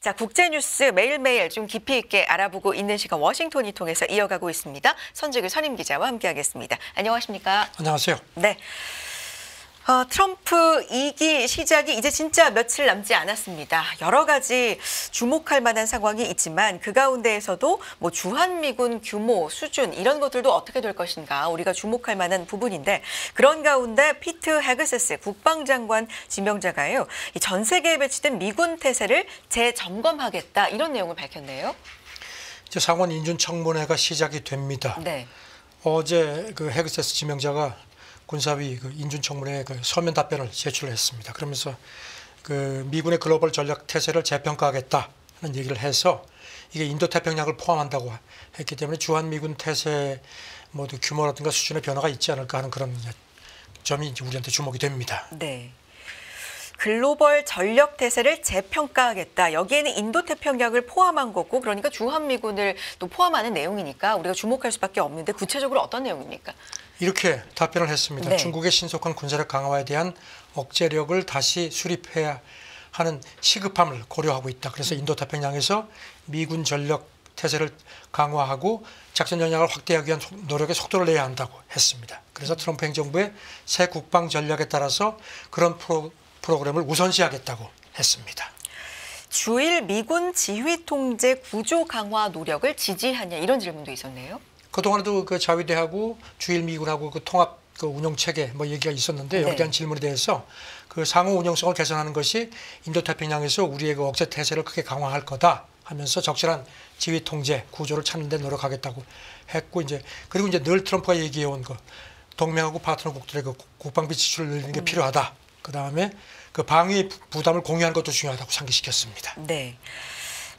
자, 국제뉴스 매일매일 좀 깊이 있게 알아보고 있는 시간 워싱턴이 통해서 이어가고 있습니다. 선주규 선임 기자와 함께하겠습니다. 안녕하십니까? 안녕하세요. 네. 트럼프 2기 시작이 이제 진짜 며칠 남지 않았습니다. 여러 가지 주목할 만한 상황이 있지만 그 가운데에서도 뭐 주한미군 규모, 수준 이런 것들도 어떻게 될 것인가 우리가 주목할 만한 부분인데 그런 가운데 피트 헤그세스 국방장관 지명자가요. 전 세계에 배치된 미군 태세를 재점검하겠다 이런 내용을 밝혔네요. 이제 상원 인준청문회가 시작이 됩니다. 네. 어제 그 헤그세스 지명자가 군사위 그 인준청문회에 그 서면 답변을 제출했습니다. 그러면서 그 미군의 글로벌 전략 태세를 재평가하겠다는 얘기를 해서 이게 인도태평양을 포함한다고 했기 때문에 주한미군 태세 모두 규모라든가 수준의 변화가 있지 않을까 하는 그런 점이 이제 우리한테 주목이 됩니다. 네. 글로벌 전력 태세를 재평가하겠다. 여기에는 인도태평양을 포함한 거고 그러니까 주한미군을 또 포함하는 내용이니까 우리가 주목할 수밖에 없는데 구체적으로 어떤 내용입니까? 이렇게 답변을 했습니다. 네. 중국의 신속한 군사력 강화에 대한 억제력을 다시 수립해야 하는 시급함을 고려하고 있다. 그래서 인도태평양에서 미군 전력 태세를 강화하고 작전 역량을 확대하기 위한 노력에 속도를 내야 한다고 했습니다. 그래서 트럼프 행정부의 새 국방 전략에 따라서 그런 프로그램을 우선시하겠다고 했습니다. 주일 미군 지휘 통제 구조 강화 노력을 지지하냐 이런 질문도 있었네요. 그동안에도 그 자위대하고 주일 미군하고 그 통합 그 운영 체계 뭐 얘기가 있었는데 여기에 대한 질문에 대해서 그 상호 운영성을 개선하는 것이 인도태평양에서 우리의 그 억제 태세를 크게 강화할 거다 하면서 적절한 지휘 통제 구조를 찾는 데 노력하겠다고 했고 이제 그리고 이제 늘 트럼프가 얘기해 온 거 동맹하고 파트너국들의 그 국방비 지출을 늘리는 게 필요하다. 그다음에 그 방위 부담을 공유하는 것도 중요하다고 상기시켰습니다. 네.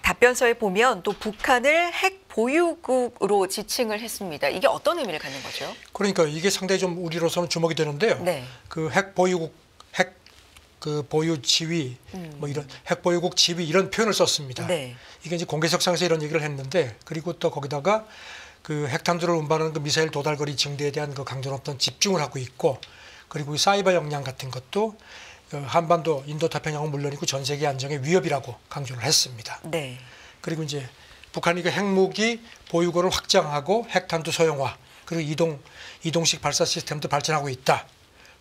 답변서에 보면 또 북한을 핵 보유국으로 지칭을 했습니다. 이게 어떤 의미를 갖는 거죠? 그러니까 이게 상당히 좀 우리로서는 주목이 되는데요. 네. 그 핵 보유국, 핵 그 보유 지위, 뭐 이런 핵 보유국 지위 이런 표현을 썼습니다. 네. 이게 이제 공개석상에서 이런 얘기를 했는데 그리고 또 거기다가 그 핵탄두를 운반하는 그 미사일 도달거리 증대에 대한 그 강도 높은 집중을 하고 있고 그리고 사이버 역량 같은 것도 한반도 인도태평양은 물론이고 전 세계 안정의 위협이라고 강조를 했습니다. 네. 그리고 이제 북한이 그 핵무기 보유고를 확장하고 핵탄두 소형화 그리고 이동식 발사 시스템도 발전하고 있다.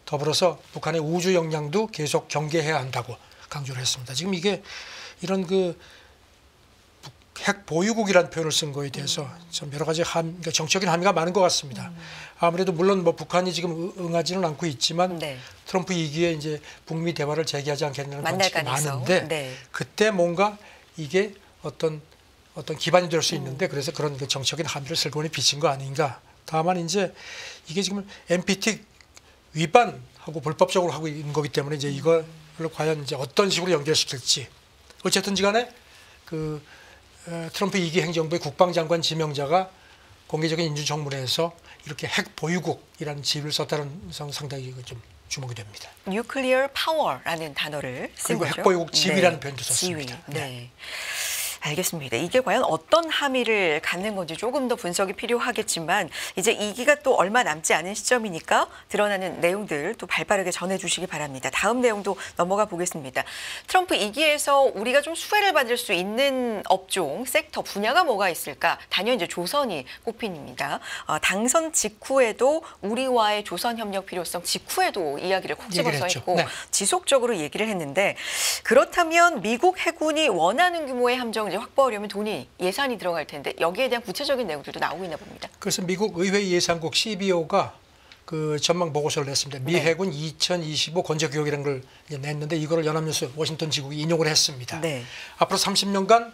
더불어서 북한의 우주 역량도 계속 경계해야 한다고 강조를 했습니다. 지금 이게 이런 그 핵 보유국이라는 표현을 쓴 거에 대해서 좀 여러 가지 그러니까 정치적인 함의가 많은 것 같습니다. 아무래도 물론 뭐 북한이 지금 응하지는 않고 있지만 네. 트럼프 2기에 이제 북미 대화를 재개하지 않겠냐는 관측이 많은데 네. 그때 뭔가 이게 어떤 기반이 될 수 있는데 그래서 그런 그 정치적인 함의를 슬그머니 비친 거 아닌가. 다만 이제 이게 지금 NPT 위반하고 불법적으로 하고 있는 거기 때문에 이제 이걸 과연 이제 어떤 식으로 연결시킬지 어쨌든지 간에 그 트럼프 2기 행정부의 국방장관 지명자가 공개적인 인준청문회에서 이렇게 핵 보유국이라는 지위를 썼다는 점 상당히 좀 주목이 됩니다. 뉴클리어 파워라는 단어를 쓴 그리고 거죠. 핵 보유국 지위라는 네. 표현도 썼습니다. 지위. 네. 알겠습니다. 이게 과연 어떤 함의를 갖는 건지 조금 더 분석이 필요하겠지만 이제 2기가 또 얼마 남지 않은 시점이니까 드러나는 내용들 또 발빠르게 전해주시기 바랍니다. 다음 내용도 넘어가 보겠습니다. 트럼프 2기에서 우리가 좀 수혜를 받을 수 있는 업종, 섹터, 분야가 뭐가 있을까? 단연 이제 조선이 꼽힌입니다. 당선 직후에도 우리와의 조선 협력 필요성 직후에도 이야기를 콕 집어서 했고 네. 지속적으로 얘기를 했는데 그렇다면 미국 해군이 원하는 규모의 함정 확보하려면 돈이 예산이 들어갈 텐데 여기에 대한 구체적인 내용들도 나오고 있나 봅니다. 그래서 미국 의회 예산국 CBO가 그 전망 보고서를 냈습니다. 미 해군 2025 건조 교육이라는 걸 냈는데 이거를 연합뉴스 워싱턴 지국이 인용을 했습니다. 네. 앞으로 30년간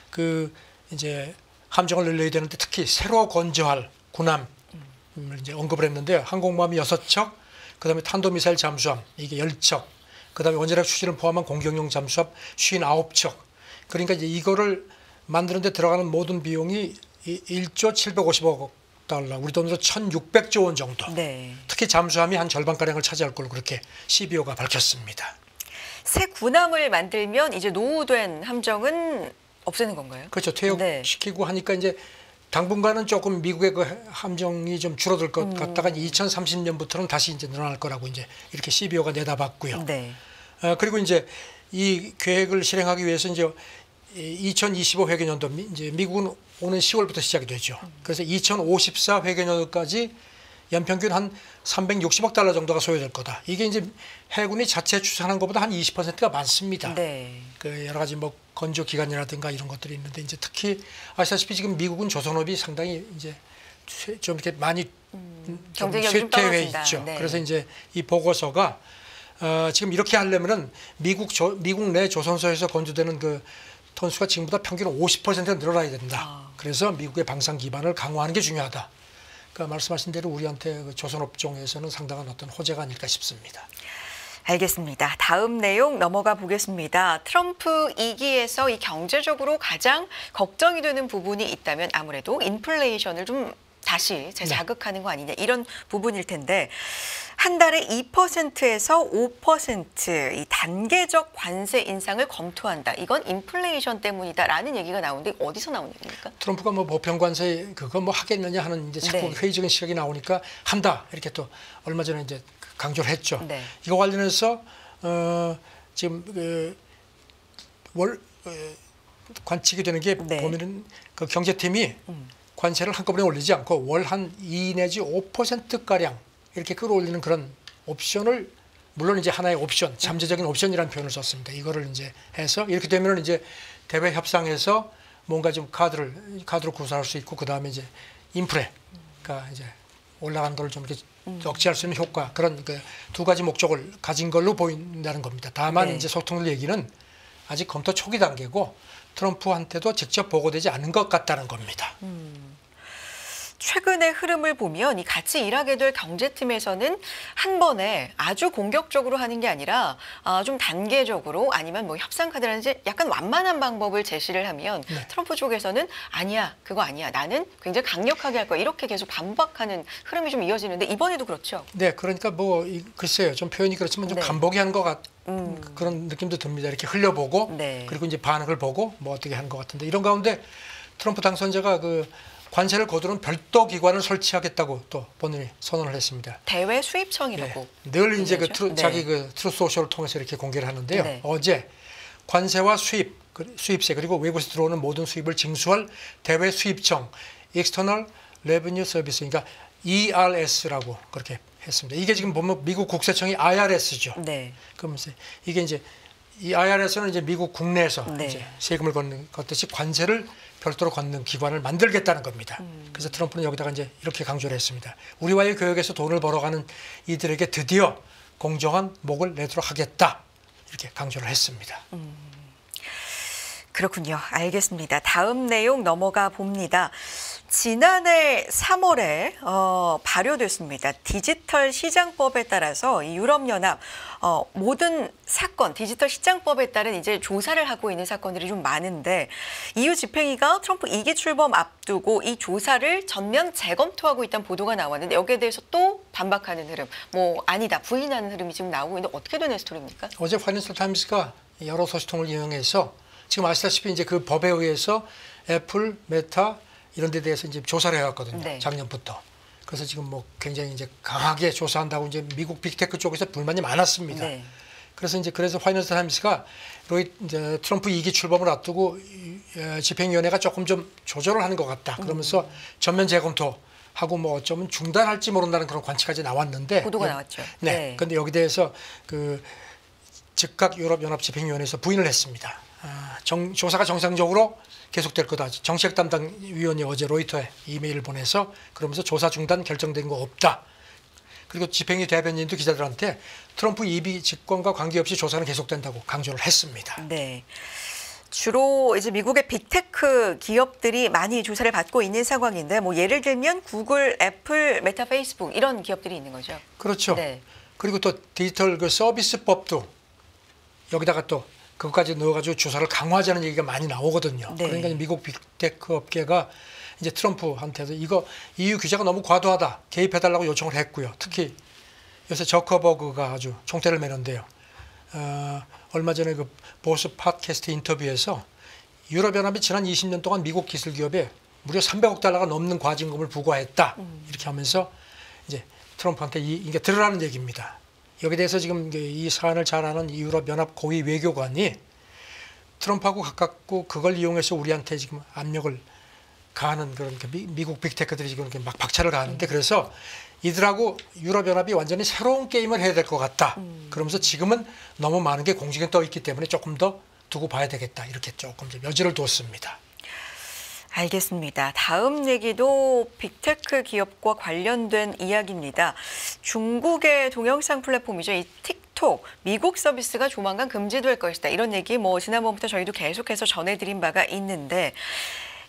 그 이제 함정을 늘려야 되는데 특히 새로 건조할 군함을 이제 언급을 했는데요. 항공모함이 6척, 그다음에 탄도미사일 잠수함 이게 10척, 그다음에 원자력 추진을 포함한 공격용 잠수함 59척. 그러니까 이제 이거를 만드는 데 들어가는 모든 비용이 1조 750억 달러, 우리 돈으로 1,600조 원 정도. 네. 특히 잠수함이 한 절반가량을 차지할 걸로 그렇게 CBO가 밝혔습니다. 새 군함을 만들면 이제 노후된 함정은 없애는 건가요? 그렇죠. 퇴역시키고 하니까 이제 당분간은 조금 미국의 그 함정이 좀 줄어들 것 같다가 2030년부터는 다시 이제 늘어날 거라고 이제 이렇게 CBO가 내다봤고요. 네. 그리고 이제 이 계획을 실행하기 위해서 이제 2025 회계년도 이제 미국은 오는 10월부터 시작이 되죠. 그래서 2054 회계년도까지 연평균 한 360억 달러 정도가 소요될 거다. 이게 이제 해군이 자체 추산한 것보다 한 20%가 많습니다. 네. 그 여러 가지 뭐 건조 기간이라든가 이런 것들이 있는데 이제 특히 아시다시피 지금 미국은 조선업이 상당히 이제 좀 이렇게 많이 경쟁력이 좀 쇠퇴해 떨어진다. 있죠. 네. 그래서 이제 이 보고서가 지금 이렇게 하려면은 미국 내 조선소에서 건조되는 그 톤수가 지금보다 평균 50% 늘어나야 된다. 그래서 미국의 방산 기반을 강화하는 게 중요하다. 그러니까 말씀하신 대로 우리한테 그 조선업종에서는 상당한 어떤 호재가 아닐까 싶습니다. 알겠습니다. 다음 내용 넘어가 보겠습니다. 트럼프 2기에서 이 경제적으로 가장 걱정이 되는 부분이 있다면 아무래도 인플레이션을 좀 다시 재자극하는 거 아니냐 이런 부분일 텐데 한 달에 2%에서 5% 이 단계적 관세 인상을 검토한다. 이건 인플레이션 때문이다라는 얘기가 나오는데 어디서 나온 얘기입니까? 트럼프가 뭐 보편 관세 그거 뭐 하겠느냐 하는 이제 자꾸 네. 회의적인 시각이 나오니까 한다 이렇게 또 얼마 전에 이제 강조를 했죠. 네. 이거 관련해서 지금 관측이 되는 게 네. 보면은 그 경제팀이 관세를 한꺼번에 올리지 않고 월 한 2 내지 5% 가량 이렇게 끌어올리는 그런 옵션을 물론 이제 하나의 옵션, 잠재적인 옵션이라는 표현을 썼습니다. 이거를 이제 해서 이렇게 되면은 이제 대외 협상에서 뭔가 좀 카드로 구사할 수 있고 그 다음에 이제 인플레가 이제 올라간 걸 좀 이렇게 억제할 수 있는 효과 그런 그 두 가지 목적을 가진 걸로 보인다는 겁니다. 다만 네. 이제 소통을 얘기는 아직 검토 초기 단계고 트럼프한테도 직접 보고되지 않은 것 같다는 겁니다. 최근의 흐름을 보면 이 같이 일하게 될 경제팀에서는 한 번에 아주 공격적으로 하는 게 아니라 좀 단계적으로 아니면 뭐 협상 카드라든지 약간 완만한 방법을 제시를 하면 네. 트럼프 쪽에서는 아니야 그거 아니야 나는 굉장히 강력하게 할 거야 이렇게 계속 반박하는 흐름이 좀 이어지는데 이번에도 그렇죠. 네, 그러니까 뭐 글쎄요, 좀 표현이 그렇지만 좀 네. 간보기 하는 것 같. 그런 느낌도 듭니다. 이렇게 흘려보고 네. 그리고 이제 반응을 보고 뭐 어떻게 하는 것 같은데 이런 가운데 트럼프 당선자가 그 관세를 거두는 별도 기관을 설치하겠다고 또 본인이 선언을 했습니다. 대외 수입청이라고. 네. 늘 이제 얘기하죠. 네. 자기 그 트루스 소셜을 통해서 이렇게 공개를 하는데요. 네. 어제 관세와 수입세 그리고 외국에서 들어오는 모든 수입을 징수할 대외 수입청 (External Revenue Service) 그러니까 ERS라고 그렇게 했습니다. 이게 지금 보면 미국 국세청이 IRS죠. 네. 그러면서 이게 이제 이 IRS는 이제 미국 국내에서 네. 이제 세금을 걷듯이 관세를 별도로 걷는 기관을 만들겠다는 겁니다. 그래서 트럼프는 여기다가 이제 이렇게 강조를 했습니다. 우리와의 교역에서 돈을 벌어가는 이들에게 드디어 공정한 목을 내도록 하겠다. 이렇게 강조를 했습니다. 그렇군요. 알겠습니다. 다음 내용 넘어가 봅니다. 지난해 3월에 발효됐습니다. 디지털 시장법에 따라서 이 유럽연합 모든 사건, 디지털 시장법에 따른 이제 조사를 하고 있는 사건들이 좀 많은데 EU 집행위가 트럼프 2기 출범 앞두고 이 조사를 전면 재검토하고 있다는 보도가 나왔는데 여기에 대해서 또 반박하는 흐름, 뭐 아니다, 부인하는 흐름이 지금 나오고 있는데 어떻게 되는 스토리입니까? 어제 파이낸셜 타임스가 여러 소식통을 이용해서 지금 아시다시피 이제 그 법에 의해서 애플, 메타 이런 데 대해서 이제 조사를 해왔거든요. 네. 작년부터. 그래서 지금 뭐 굉장히 이제 강하게 조사한다고 이제 미국 빅테크 쪽에서 불만이 많았습니다. 네. 그래서 파이낸셜 타임스가 이제 트럼프 2기 출범을 앞두고 집행위원회가 조금 좀 조절을 하는 것 같다. 그러면서 전면 재검토하고 뭐 어쩌면 중단할지 모른다는 그런 관측까지 나왔는데 보도가 나왔죠. 네. 그런데 여기 대해서 그 즉각 유럽연합 집행위원회에서 부인을 했습니다. 조사가 정상적으로 계속될 거다. 정책 담당 위원이 어제 로이터에 이메일을 보내서 그러면서 조사 중단 결정된 거 없다. 그리고 집행위 대변인도 기자들한테 트럼프 2기 집권과 관계없이 조사는 계속된다고 강조를 했습니다. 네. 주로 이제 미국의 빅테크 기업들이 많이 조사를 받고 있는 상황인데 뭐 예를 들면 구글, 애플, 메타, 페이스북 이런 기업들이 있는 거죠. 그렇죠. 네. 그리고 또 디지털 그 서비스법도 여기다가 또 그것까지 넣어가지고 조사를 강화하자는 얘기가 많이 나오거든요. 네. 그러니까 미국 빅테크 업계가 이제 트럼프한테도 이거 EU 규제가 너무 과도하다 개입해달라고 요청을 했고요. 특히 요새 저커버그가 아주 총대를 매는데요. 얼마 전에 그 보스 팟캐스트 인터뷰에서 유럽연합이 지난 20년 동안 미국 기술 기업에 무려 300억 달러가 넘는 과징금을 부과했다. 이렇게 하면서 이제 트럼프한테 이게 들으라는 얘기입니다. 여기에 대해서 지금 이 사안을 잘 아는 유럽연합 고위 외교관이 트럼프하고 가깝고 그걸 이용해서 우리한테 지금 압력을 가하는 그런 미국 빅테크들이 지금 이렇게 막 박차를 가하는데 그래서 이들하고 유럽연합이 완전히 새로운 게임을 해야 될 것 같다. 그러면서 지금은 너무 많은 게 공중에 떠 있기 때문에 조금 더 두고 봐야 되겠다. 이렇게 조금 좀 여지를 뒀습니다. 알겠습니다. 다음 얘기도 빅테크 기업과 관련된 이야기입니다. 중국의 동영상 플랫폼이죠. 이 틱톡, 미국 서비스가 조만간 금지될 것이다. 이런 얘기 지난번부터 저희도 계속해서 전해드린 바가 있는데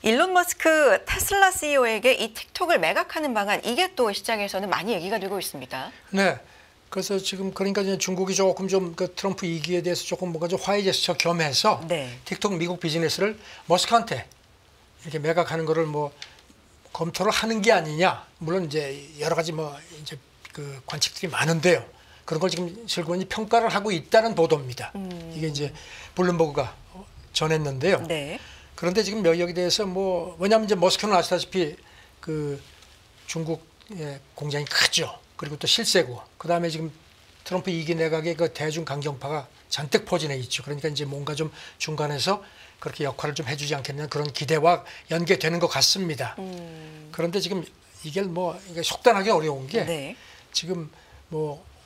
일론 머스크 테슬라 CEO에게 이 틱톡을 매각하는 방안, 이게 또 시장에서는 많이 얘기가 되고 있습니다. 네. 그래서 지금 그러니까 이제 중국이 조금 좀 그 트럼프 이기에 대해서 조금 뭔가 좀 화해 제스처 겸해서 틱톡 미국 비즈니스를 머스크한테 이렇게 매각하는 거를 검토를 하는 게 아니냐. 물론 이제 여러 가지 이제 그 관측들이 많은데요. 그런 걸 지금 슬그머니 평가를 하고 있다는 보도입니다. 이게 이제 블룸버그가 전했는데요. 네. 그런데 지금 여기에 대해서 왜냐하면 이제 머스크는 아시다시피 그 중국의 공장이 크죠. 그리고 또 실세고, 그 다음에 지금 트럼프 2기 내각의 그 대중 강경파가 잔뜩 포진해 있죠. 그러니까 이제 뭔가 좀 중간에서 그렇게 역할을 좀 해주지 않겠냐 그런 기대와 연계되는 것 같습니다. 그런데 지금 이게 이게 속단하기 어려운 게 지금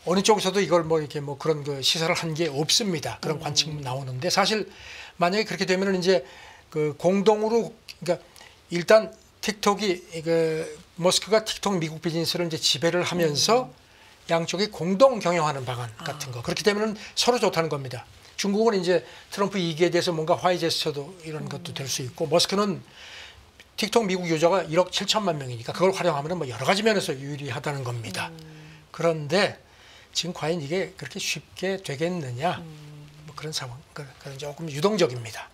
어느 쪽에서도 이걸 이렇게 그런 그 시사를 한 게 없습니다. 그런 관측 나오는데 사실 만약에 그렇게 되면은 이제 그 공동으로 그러니까 일단 틱톡이 머스크가 틱톡 미국 비즈니스를 이제 지배를 하면서 양쪽이 공동 경영하는 방안 같은 거. 그렇게 되면은 서로 좋다는 겁니다. 중국은 이제 트럼프 2기에 대해서 뭔가 화해 제스처도 이런 것도 될 수 있고 머스크는 틱톡 미국 유저가 1억 7천만 명이니까 그걸 활용하면 여러 가지 면에서 유리하다는 겁니다. 그런데 지금 과연 이게 그렇게 쉽게 되겠느냐 그런 상황, 그런 조금 유동적입니다.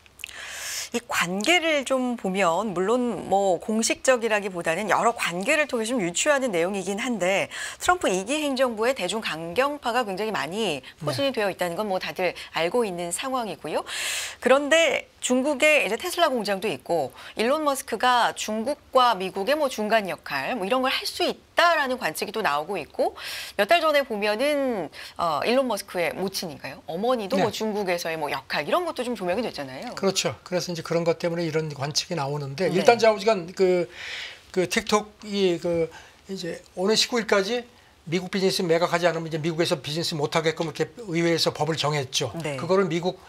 이 관계를 좀 보면 물론 공식적이라기보다는 여러 관계를 통해 좀 유추하는 내용이긴 한데 트럼프 2기 행정부의 대중 강경파가 굉장히 많이 포진이 되어 있다는 건 다들 알고 있는 상황이고요. 그런데 중국에 이제 테슬라 공장도 있고 일론 머스크가 중국과 미국의 중간 역할 이런 걸 할 수 있다라는 관측이 또 나오고 있고 몇 달 전에 보면은 일론 머스크의 모친인가요? 어머니도 중국에서의 역할 이런 것도 좀 조명이 됐잖아요. 그렇죠. 그래서 이제 그런 것 때문에 이런 관측이 나오는데 일단 좌우지간 그 틱톡이 이제 오늘 19일까지 미국 비즈니스 매각하지 않으면 이제 미국에서 비즈니스 못하게끔 이렇게 의회에서 법을 정했죠. 그거를 미국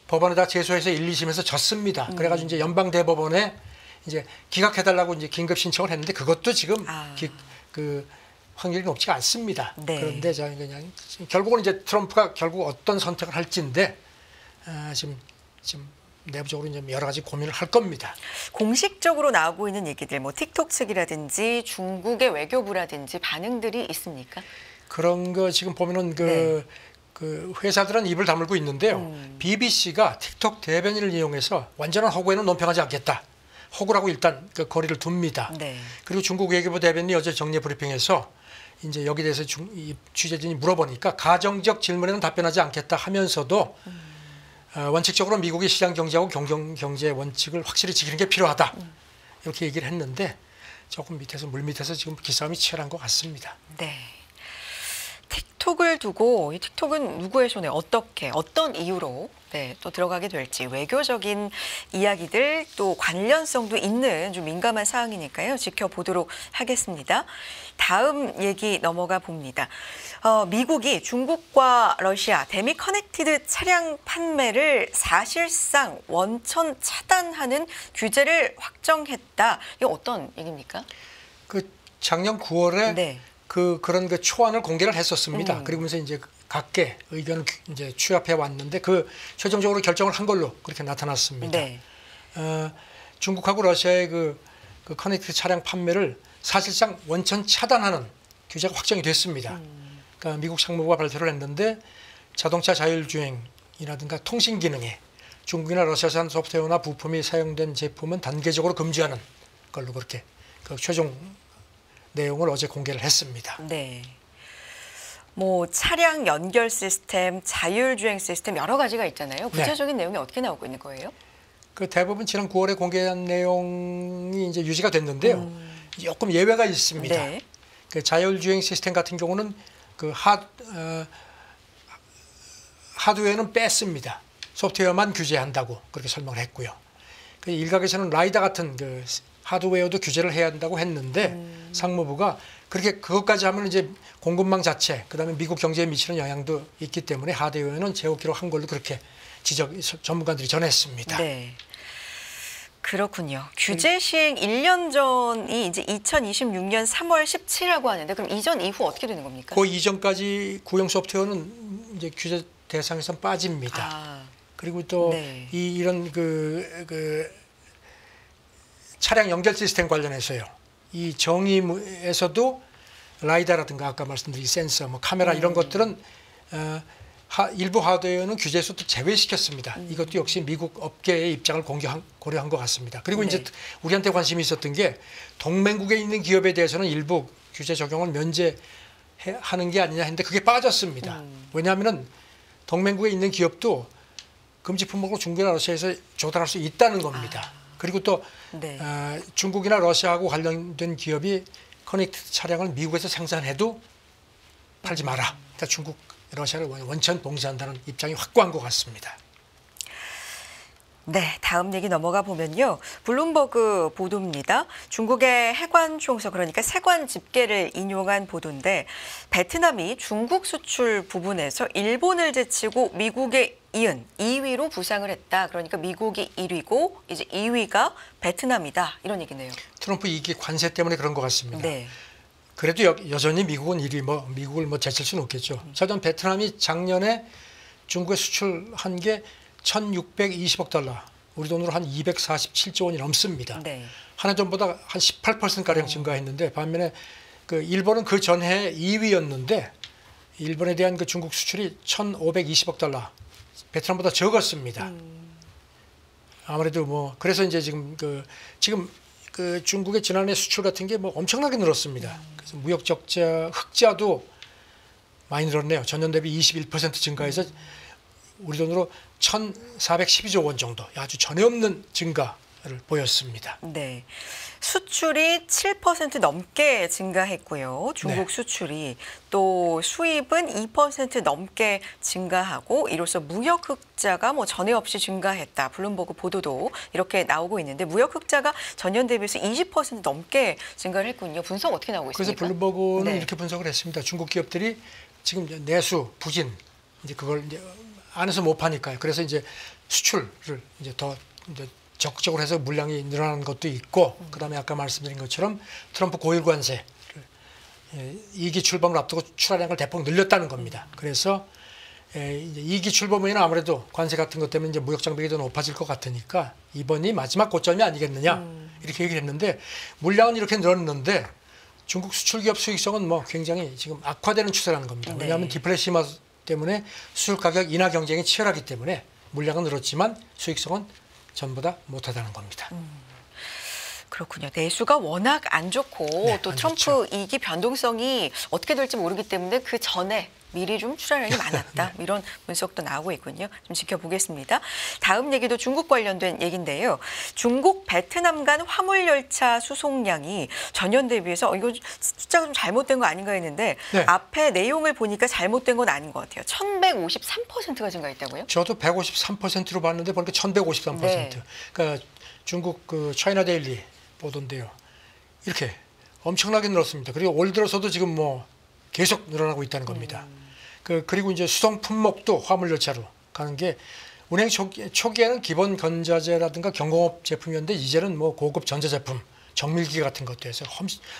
법원에다 제소해서 1, 2심에서 졌습니다. 그래가지고 이제 연방대법원에 이제 기각해달라고 이제 긴급 신청을 했는데 그것도 지금 그 확률이 높지가 않습니다. 그런데 그냥 결국은 이제 트럼프가 결국 어떤 선택을 할지인데 지금 내부적으로 이제 여러 가지 고민을 할 겁니다. 공식적으로 나오고 있는 얘기들, 틱톡 측이라든지 중국의 외교부라든지 반응들이 있습니까? 그런 거 지금 보면은 그 회사들은 입을 다물고 있는데요. BBC가 틱톡 대변인을 이용해서 완전한 허구에는 논평하지 않겠다. 허구라고 일단 그 거리를 둡니다. 그리고 중국 외교부 대변인이 어제 정례 브리핑에서 이제 여기에 대해서 이 취재진이 물어보니까 가정적 질문에는 답변하지 않겠다 하면서도 원칙적으로 미국의 시장 경제하고 경제 원칙을 확실히 지키는 게 필요하다. 이렇게 얘기를 했는데 조금 물 밑에서 지금 기싸움이 치열한 것 같습니다. 네. 틱톡을 두고 이 틱톡은 누구의 손에 어떻게 어떤 이유로 또 들어가게 될지 외교적인 이야기들 또 관련성도 있는 좀 민감한 사항이니까요. 지켜보도록 하겠습니다. 다음 얘기 넘어가 봅니다. 미국이 중국과 러시아 대미 커넥티드 차량 판매를 사실상 원천 차단하는 규제를 확정했다. 이게 어떤 얘기입니까? 작년 9월에 그런 초안을 공개를 했었습니다. 그러면서 이제 각계 의견을 이제 취합해 왔는데 최종적으로 결정을 한 걸로 그렇게 나타났습니다. 중국하고 러시아의 그 커넥티드 차량 판매를 사실상 원천 차단하는 규제가 확정이 됐습니다. 그러니까 미국 상무부가 발표를 했는데 자동차 자율주행이라든가 통신 기능에 중국이나 러시아산 소프트웨어나 부품이 사용된 제품은 단계적으로 금지하는 걸로 그렇게 최종 내용을 어제 공개를 했습니다. 차량 연결 시스템, 자율주행 시스템 여러 가지가 있잖아요. 구체적인 내용이 어떻게 나오고 있는 거예요? 대부분 지난 9월에 공개한 내용이 이제 유지가 됐는데요. 조금 예외가 있습니다. 자율주행 시스템 같은 경우는 하드웨어는 뺐습니다. 소프트웨어만 규제한다고 그렇게 설명을 했고요. 그 일각에서는 라이다 같은 그 하드웨어도 규제를 해야 한다고 했는데 상무부가 그렇게 그것까지 하면 이제 공급망 자체, 그다음에 미국 경제에 미치는 영향도 있기 때문에 하드웨어는 제어키로 한 걸로 그렇게 전문가들이 전했습니다. 네. 그렇군요. 규제 시행 1년 전이 이제 2026년 3월 17일이라고 하는데 그럼 이전 이후 어떻게 되는 겁니까? 그 이전까지 구형 소프트웨어는 이제 규제 대상에서 빠집니다. 아, 그리고 또 네. 이런 그 차량 연결 시스템 관련해서요. 이 정의에서도 라이다라든가 아까 말씀드린 센서, 뭐 카메라 이런 것들은 일부 하드웨어는 규제에서 또 제외시켰습니다. 이것도 역시 미국 업계의 입장을 고려한 것 같습니다. 그리고 네. 이제 우리한테 관심이 있었던 게 동맹국에 있는 기업에 대해서는 일부 규제 적용을 면제하는 게 아니냐 했는데 그게 빠졌습니다. 왜냐하면 동맹국에 있는 기업도 금지 품목으로 중국이나 러시아에서 조달할 수 있다는 겁니다. 그리고 또 네. 중국이나 러시아하고 관련된 기업이 커넥트 차량을 미국에서 생산해도 팔지 마라. 그러니까 중국, 러시아를 원천 봉쇄한다는 입장이 확고한 것 같습니다. 네, 다음 얘기 넘어가 보면요. 블룸버그 보도입니다. 중국의 해관 총서 그러니까 세관 집계를 인용한 보도인데 베트남이 중국 수출 부분에서 일본을 제치고 미국에 이은 2위로 부상을 했다. 그러니까 미국이 1위고 이제 2위가 베트남이다. 이런 얘기네요. 트럼프 이게 관세 때문에 그런 것 같습니다. 네. 그래도 여전히 미국은 1위, 미국을 제칠 수는 없겠죠. 전 베트남이 작년에 중국에 수출한 게 1,620억 달러, 우리 돈으로 한 247조 원이 넘습니다. 네. 한 해 전보다 한 18%가량 증가했는데 반면에 그 일본은 그 전해 2위였는데 일본에 대한 그 중국 수출이 1,520억 달러, 베트남보다 적었습니다. 아무래도 뭐 그래서 이제 지금 그 중국의 지난해 수출 같은 게 뭐 엄청나게 늘었습니다. 그래서 무역 적자 흑자도 많이 늘었네요. 전년 대비 21% 증가해서 우리 돈으로 1,412조 원 정도 아주 전혀 없는 증가를 보였습니다. 네. 수출이 7% 넘게 증가했고요. 중국 네. 수출이 또 수입은 2% 넘게 증가하고 이로써 무역 흑자가 뭐 전에 없이 증가했다. 블룸버그 보도도 이렇게 나오고 있는데 무역 흑자가 전년 대비해서 20% 넘게 증가를 했군요. 분석 어떻게 나오고 그래서 있습니까? 블룸버그는 네. 이렇게 분석을 했습니다. 중국 기업들이 지금 이제 내수, 부진 이제 그걸 이제 안에서 못 파니까요. 그래서 이제 수출을 이제 더 이제 적극적으로 해서 물량이 늘어나는 것도 있고, 그다음에 아까 말씀드린 것처럼 트럼프 고일 관세 이기 출범을 앞두고 출하량을 대폭 늘렸다는 겁니다. 그래서 이제 이기 출범에는 아무래도 관세 같은 것 때문에 이제 무역 장벽이 더 높아질 것 같으니까 이번이 마지막 고점이 아니겠느냐 이렇게 얘기를 했는데 물량은 이렇게 늘었는데 중국 수출 기업 수익성은 뭐 굉장히 지금 악화되는 추세라는 겁니다. 왜냐하면 네. 디플레시마 때문에 수출 가격 인하 경쟁이 치열하기 때문에 물량은 늘었지만 수익성은 전보다 못하다는 겁니다. 그렇군요. 내수가 워낙 안 좋고 네, 또 안 트럼프 좋죠. 이기 변동성이 어떻게 될지 모르기 때문에 그 전에 미리 좀 출하량이 많았다. 네. 이런 분석도 나오고 있군요. 좀 지켜보겠습니다. 다음 얘기도 중국 관련된 얘기인데요. 중국 베트남 간 화물 열차 수송량이 전년 대비해서 이거 숫자가 좀 잘못된 거 아닌가 했는데 네. 앞에 내용을 보니까 잘못된 건 아닌 것 같아요. 1153%가 증가했다고요? 저도 153%로 봤는데 보니까 1153%. 네. 그러니까 중국 그 차이나 데일리 보도인데요. 이렇게 엄청나게 늘었습니다. 그리고 올 들어서도 지금 뭐 계속 늘어나고 있다는 겁니다. 그리고 이제 수송 품목도 화물 열차로 가는 게 운행 초기에는 기본 건자재라든가 경공업 제품이었는데 이제는 뭐 고급 전자제품, 정밀기 같은 것도 해서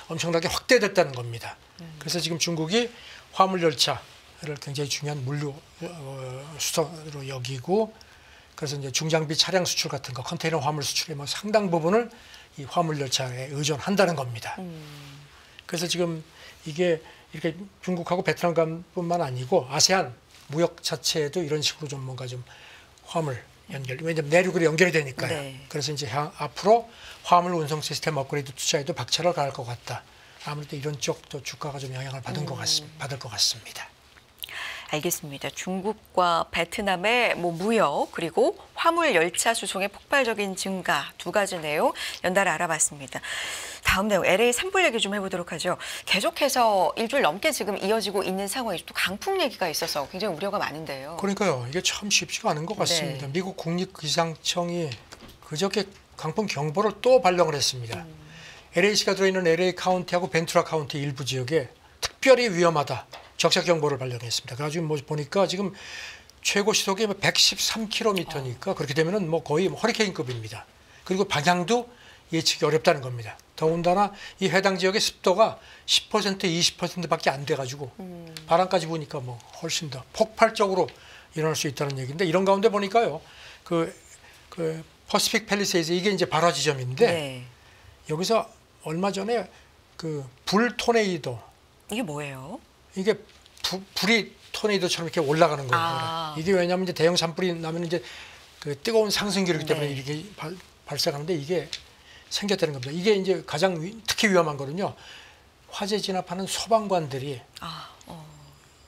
엄청나게 확대됐다는 겁니다. 그래서 지금 중국이 화물 열차를 굉장히 중요한 물류 수송으로 여기고 그래서 이제 중장비 차량 수출 같은 거, 컨테이너 화물 수출의 뭐 상당 부분을 이 화물 열차에 의존한다는 겁니다. 그래서 지금 이게 이렇게 중국하고 베트남뿐만 아니고 아세안 무역 자체에도 이런 식으로 좀 뭔가 좀 화물 연결, 왜냐하면 내륙으로 연결이 되니까요. 네. 그래서 이제 앞으로 화물 운송 시스템 업그레이드 투자에도 박차를 가할 것 같다. 아무래도 이런 쪽도 주가가 좀 영향을 받을 것 같습니다. 알겠습니다. 중국과 베트남의 뭐 무역 그리고 화물 열차 수송의 폭발적인 증가 두 가지 내용 연달아 알아봤습니다. 다음 내용 LA 산불 얘기 좀 해보도록 하죠. 계속해서 일주일 넘게 지금 이어지고 있는 상황에 또 강풍 얘기가 있어서 굉장히 우려가 많은데요. 그러니까요. 이게 참 쉽지가 않은 것 같습니다. 네. 미국 국립기상청이 그저께 강풍 경보를 또 발령을 했습니다. LA시가 들어있는 LA 카운티하고 벤투라 카운티 일부 지역에 특별히 위험하다 적색 경보를 발령했습니다. 그래가지고 뭐 보니까 지금 최고 시속이 113km니까 그렇게 되면은 뭐 거의 허리케인급입니다. 그리고 방향도 예측이 어렵다는 겁니다. 더군다나 이 해당 지역의 습도가 10% 20%밖에 안 돼가지고 바람까지 부니까 뭐 훨씬 더 폭발적으로 일어날 수 있다는 얘기인데 이런 가운데 보니까요 그 퍼시픽 팰리세이드 이게 이제 발화 지점인데 네. 여기서 얼마 전에 그 불 토네이도 이게 뭐예요? 이게 불이 토네이도처럼 이렇게 올라가는 거예요. 아. 이게 왜냐하면 이제 대형 산불이 나면 이제 그 뜨거운 상승기이기 때문에 네. 이렇게 발생하는데 이게 생겼다는 겁니다. 이게 이제 가장 특히 위험한 거는요. 화재 진압하는 소방관들이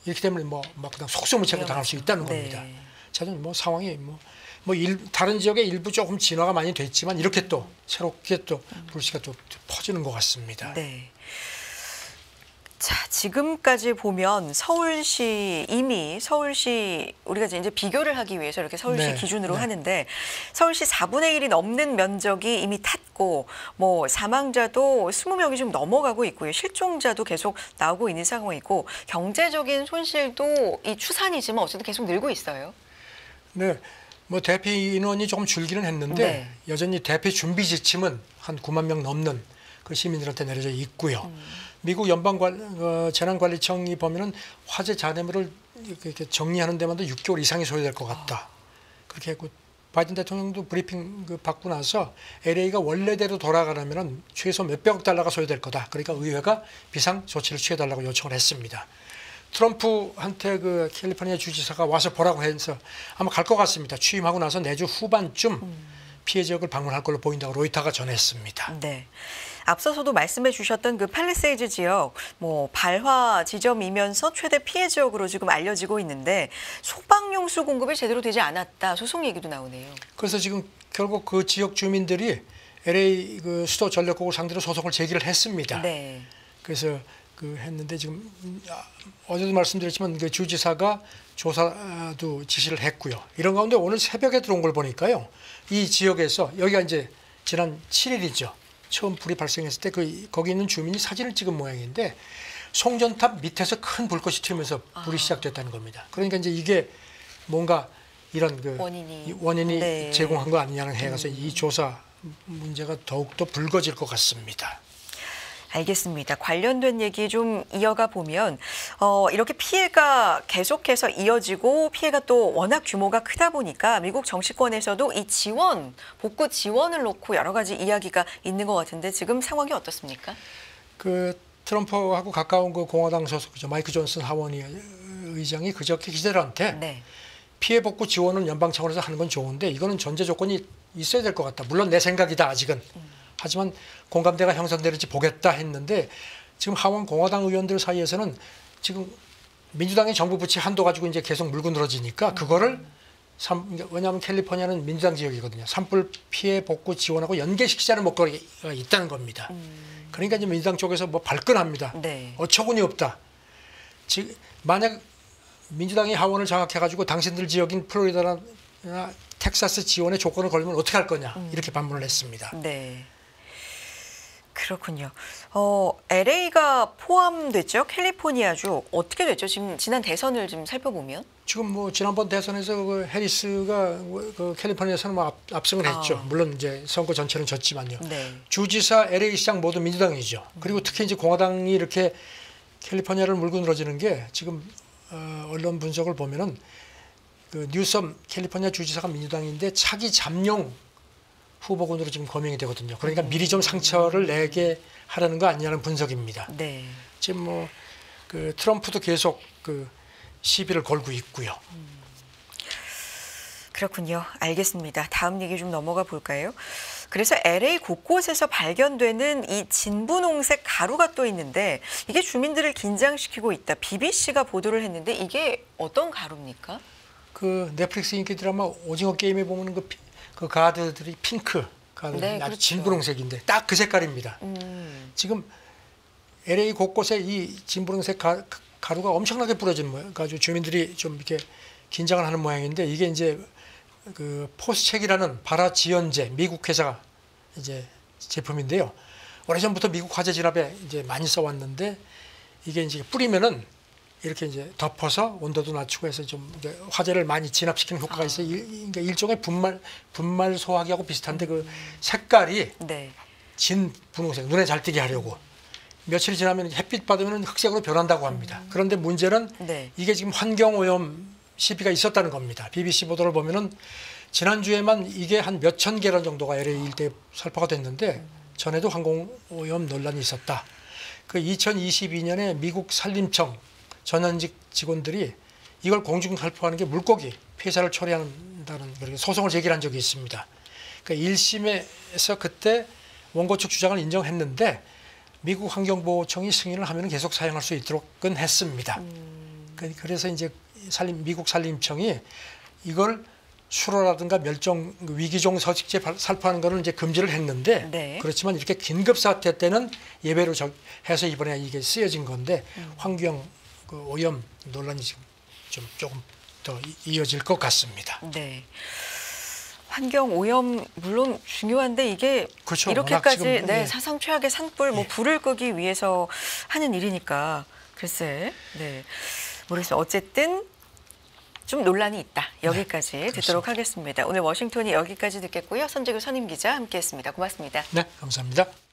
이렇게 되면 막 그냥 속수무책을 당할 수 있다는 겁니다. 네. 저는 뭐 상황이 다른 지역에 일부 조금 진화가 많이 됐지만 이렇게 또 새롭게 또 불씨가 또 퍼지는 것 같습니다. 네. 자, 지금까지 보면 서울시 우리가 이제 비교를 하기 위해서 이렇게 서울시 네, 기준으로 네. 하는데 서울시 4분의 1이 넘는 면적이 이미 탔고 뭐 사망자도 20명이 좀 넘어가고 있고요. 실종자도 계속 나오고 있는 상황이고 경제적인 손실도 이 추산이지만 어쨌든 계속 늘고 있어요. 네. 뭐 대피 인원이 조금 줄기는 했는데 네. 여전히 대피 준비 지침은 한 9만 명 넘는 그 시민들한테 내려져 있고요. 미국 재난관리청이 보면은 화재 잔해물을 이렇게 정리하는 데만도 6개월 이상이 소요될 것 같다. 그렇게 했고 바이든 대통령도 브리핑 받고 나서 LA가 원래대로 돌아가려면은 최소 몇백억 달러가 소요될 거다. 그러니까 의회가 비상 조치를 취해달라고 요청을 했습니다. 트럼프한테 그 캘리포니아 주지사가 와서 보라고 해서 아마 갈 것 같습니다. 취임하고 나서 내주 후반쯤 피해 지역을 방문할 걸로 보인다고 로이터가 전했습니다. 네. 앞서서도 말씀해 주셨던 그 팔리세이드 지역 뭐 발화 지점이면서 최대 피해 지역으로 지금 알려지고 있는데 소방용수 공급이 제대로 되지 않았다. 소송 얘기도 나오네요. 그래서 지금 결국 그 지역 주민들이 LA 그 수도 전력국을 상대로 소송을 제기를 했습니다. 네. 그래서 그 했는데 지금 어제도 말씀드렸지만 그 주지사가 조사도 지시를 했고요. 이런 가운데 오늘 새벽에 들어온 걸 보니까요. 이 지역에서 여기가 이제 지난 7일이죠. 처음 불이 발생했을 때 거기 있는 주민이 사진을 찍은 모양인데 송전탑 밑에서 큰 불꽃이 튀면서 불이 시작됐다는 겁니다. 그러니까 이제 이게 뭔가 이런 그 원인이 네. 제공한 거 아니냐는 해가서 이 조사 문제가 더욱더 불거질 것 같습니다. 알겠습니다. 관련된 얘기 좀 이어가 보면 이렇게 피해가 계속해서 이어지고 피해가 또 워낙 규모가 크다 보니까 미국 정치권에서도 이 복구 지원을 놓고 여러 가지 이야기가 있는 것 같은데 지금 상황이 어떻습니까? 그 트럼프하고 가까운 그 공화당 소속이죠. 마이크 존슨 하원 의장이 그저께 기자들한테 네. 피해 복구 지원은 연방 차원에서 하는 건 좋은데 이거는 전제 조건이 있어야 될 것 같다. 물론 내 생각이다 아직은. 하지만 공감대가 형성되는지 보겠다 했는데 지금 하원 공화당 의원들 사이에서는 지금 민주당이 정부 부채 한도 가지고 이제 계속 물고 늘어지니까 그거를 왜냐하면 캘리포니아는 민주당 지역이거든요. 산불 피해 복구 지원하고 연계시키자는 목소리가 있다는 겁니다. 그러니까 이제 민주당 쪽에서 뭐 발끈합니다. 네. 어처구니 없다. 지금 만약 민주당이 하원을 장악해가지고 당신들 지역인 플로리다나 텍사스 지원에 조건을 걸면 어떻게 할 거냐 이렇게 반문을 했습니다. 네. 그렇군요. LA가 포함됐죠? 캘리포니아주 어떻게 됐죠? 지금 지난 대선을 좀 살펴보면 지금 뭐 지난번 대선에서 그 해리스가 그 캘리포니아에서는 뭐 압승을 했죠. 물론 이제 선거 전체는 졌지만요. 네. 주지사, LA 시장 모두 민주당이죠. 그리고 특히 이제 공화당이 이렇게 캘리포니아를 물고 늘어지는 게 지금 언론 분석을 보면은 그 뉴섬 캘리포니아 주지사가 민주당인데 차기 잠룡 후보군으로 지금 거명이 되거든요. 그러니까 미리 좀 상처를 내게 하려는 거 아니냐는 분석입니다. 네. 지금 뭐 그 트럼프도 계속 그 시비를 걸고 있고요. 그렇군요. 알겠습니다. 다음 얘기 좀 넘어가 볼까요? 그래서 LA 곳곳에서 발견되는 이 진분홍색 가루가 또 있는데 이게 주민들을 긴장시키고 있다. BBC가 보도를 했는데 이게 어떤 가루입니까? 그 넷플릭스 인기 드라마 오징어 게임에 보면 그 가드들이 핑크 가루, 네, 아주 그렇죠. 진분홍색인데 딱 그 색깔입니다. 지금 LA 곳곳에 이 진분홍색 가루가 엄청나게 뿌려진 모양, 가지고 주민들이 좀 이렇게 긴장을 하는 모양인데 이게 이제 그 포스책이라는 발화지연제 미국 회사가 이제 제품인데요. 오래전부터 미국 화재 진압에 이제 많이 써왔는데 이게 이제 뿌리면은 이렇게 이제 덮어서 온도도 낮추고 해서 좀 이제 화재를 많이 진압시키는 효과가 있어요. 그러니까 일종의 분말 소화기하고 비슷한데 그 색깔이 네. 진 분홍색, 눈에 잘 띄게 하려고. 며칠 지나면 햇빛 받으면 흑색으로 변한다고 합니다. 그런데 문제는 네. 이게 지금 환경오염 시비가 있었다는 겁니다. BBC 보도를 보면은 지난주에만 이게 한 몇천 개런 정도가 LA 일대에 살포가 됐는데 전에도 항공오염 논란이 있었다. 그 2022년에 미국 산림청 전현직 직원들이 이걸 공중 살포하는 게 물고기 폐사를 초래한다는 그렇게 소송을 제기한 적이 있습니다. 그러니까 1심에서 그때 원고 측 주장을 인정했는데 미국 환경보호청이 승인을 하면 계속 사용할 수 있도록은 했습니다. 그래서 이제 미국 산림청이 이걸 수로라든가 멸종 위기종 서식지 살포하는 거는 이제 금지를 했는데 네. 그렇지만 이렇게 긴급 사태 때는 예외로 해서 이번에 이게 쓰여진 건데 환경 그 오염 논란이 지금 좀 조금 더 이어질 것 같습니다. 네. 환경 오염 물론 중요한데 이게 그렇죠. 이렇게까지 워낙 지금, 네, 예. 사상 최악의 산불 뭐 예. 불을 끄기 위해서 하는 일이니까 글쎄 네 모르겠어요. 어쨌든 좀 논란이 있다. 여기까지 네, 듣도록 하겠습니다. 오늘 워싱턴이 여기까지 듣겠고요. 선재규 선임 기자 함께했습니다. 고맙습니다. 네, 감사합니다.